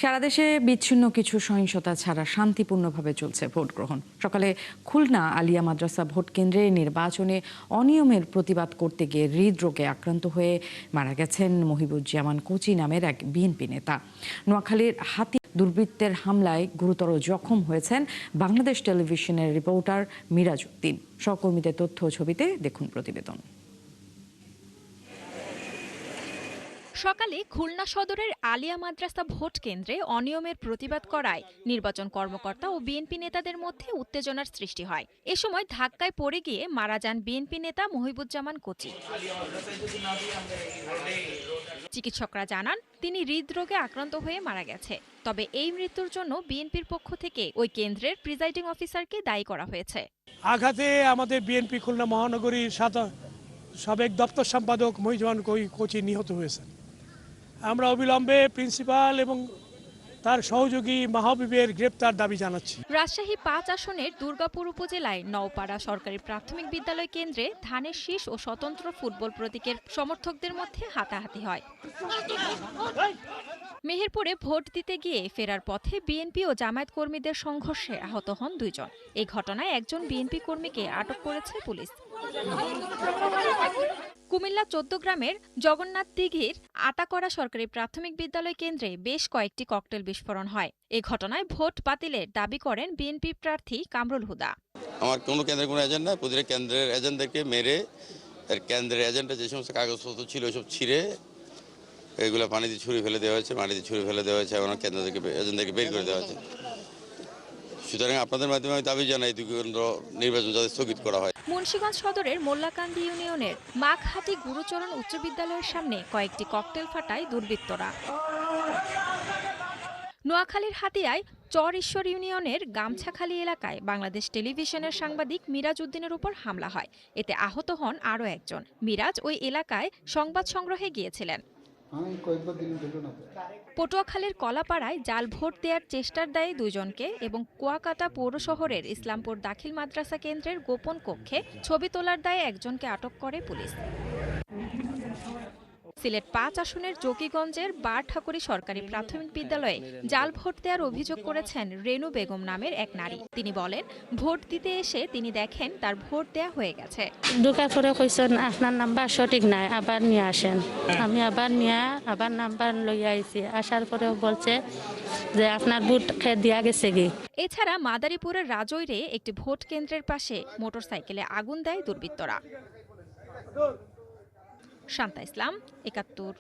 সারা দেশে বিচ্ছিন্ন কিছু সহিংসতা ছাড়া শান্তিপূর্ণভাবে চলছে ভোট গ্রহণ। সকালে খুলনা আলিয়া মাদ্রাসা ভোট কেন্দ্রে নির্বাচনে অনিয়মের প্রতিবাদ করতে গিয়ে হৃদরোগে আক্রান্ত হয়ে মারা গেছেন মহিবুজ্জামান কোচি নামের এক বিএনপি নেতা। নোয়াখালীর হাতি দুর্বৃত্তের হামলায় গুরুতর জখম হয়েছেন বাংলাদেশ টেলিভিশনের রিপোর্টার মিরাজ উদ্দিন। সহকর্মীদের তথ্য ও ছবিতে দেখুন প্রতিবেদন। সকালে খুলনা সদরের আলিয়া মাদ্রাসা ভোট কেন্দ্রে অনিয়মের প্রতিবাদ করায় নির্বাচন কর্মকর্তা ও বিএনপি নেতাদের মধ্যে উত্তেজনার সৃষ্টি হয়। এ সময় ধাক্কায় পড়ে গিয়ে মারা যান বিএনপি নেতা মহিবুজ্জামান কোচি। চিকিৎসকরা জানান তিনি হৃদরোগে আক্রান্ত হয়ে মারা গেছে। তবে এই মৃত্যুর জন্য বিএনপির পক্ষ থেকে ওই কেন্দ্রের প্রিজাইডিং অফিসারকে দায়ী করা হয়েছে। আঘাতে আমাদের বিএনপি খুলনা মহানগরীর সাবেক দপ্তর সম্পাদক মহিবুজ্জামান কোচি নিহত হয়েছেন। আমরা অবিলম্বে প্রিন্সিপাল এবং তার সহযোগী মাহবুবের গ্রেপ্তার দাবি জানাচ্ছি। রাজশাহী ৫ আসনের দুর্গাপুর উপজেলায় নওপাড়া সরকারি প্রাথমিক বিদ্যালয় কেন্দ্রে ধানের শীষ ও স্বতন্ত্র ফুটবল প্রতীকের সমর্থকদের মধ্যে হাতাহাতি হয়। মেহেরপুরে ভোট দিতে গিয়ে ফেরার পথে বিএনপি ও জামায়াত কর্মীদের সংঘর্ষে আহত হন ২ জন। এই ঘটনায় একজন বিএনপি কর্মীকে আটক করেছে পুলিশ। কুমিল্লা ১৪ গ্রামের জগন্নাথ দিঘির আতাকরা সরকারি প্রাথমিক বিদ্যালয় কেন্দ্রে বেশ কয়েকটি ককটেল বিস্ফোরণ হয়। এ ঘটনায় ভোট বাতিলের দাবি করেন বিএনপি প্রার্থী কামরুল হুদা। আমার কোনো কেন্দ্রের কোনো এজেন্ট না, প্রতিটা কেন্দ্রের এজেন্টদেরকে মেরে কেন্দ্রের এজেন্টের যে সমস্ত কাগজপত্র ছিল সব ছিঁড়ে এগুলো পানিতে ছুঁড়ে ফেলে দেওয়া হয়েছে, মাটিতে ছুঁড়ে ফেলে দেওয়া হয়েছে এবং কেন্দ্রদেরকে এজেন্টদেরকে বের করে দেওয়া হয়েছে। সুতরাং আপনাদের মাধ্যমে আমি দাবি জানাই দুই কেন্দ্র নির্বাচন যাতে স্থগিত করা হয়। মুন্সিগঞ্জ সদরের মোল্লাকান্দি ইউনিয়নের মাঘহাটি গুরুচরণ উচ্চ বিদ্যালয়ের সামনে কয়েকটি ককটেল ফাটায় দুর্বৃত্তরা। নোয়াখালীর হাতিয়ায় চর ঈশ্বর ইউনিয়নের গামছাখালী এলাকায় বাংলাদেশ টেলিভিশনের সাংবাদিক মিরাজ উদ্দিনের উপর হামলা হয়। এতে আহত হন আরও একজন। মিরাজ ওই এলাকায় সংবাদ সংগ্রহে গিয়েছিলেন। পটুয়াখালীর কলাপাড়ায় জাল ভোট দেওয়ার চেষ্টার দায়ে ২ জনকে এবং কুয়াকাটা পৌর শহরের ইসলামপুর দাখিল মাদ্রাসা কেন্দ্রের গোপন কক্ষে ছবি তোলার দায়ে একজনকে আটক করে পুলিশ। সিলেট ৫ আসনের জকিগঞ্জের বারঠাকুরী সরকারি প্রাথমিক বিদ্যালয়ে জাল ভোট দেওয়ার অভিযোগ করেছেন রেনু বেগম নামের এক নারী। তিনি বলেন, ভোট দিতে এসে তিনি দেখেন তার ভোট দেয়া হয়ে গেছে। ঢোকার পরে কইছেন আপনার নাম্বার সঠিক নাই, আবার নিয়ে আসেন। আমি আবার নাম্বার লইয়া আইছি। আসার পরেও বলছে যে আপনার ভোট দেয়া গেছে কি। এছাড়া মাদারীপুরের রাজৈরে একটি ভোট কেন্দ্রের পাশে মোটরসাইকেলে আগুন দেয় দুর্বৃত্তরা। শান্তা ইসলাম, ৭১।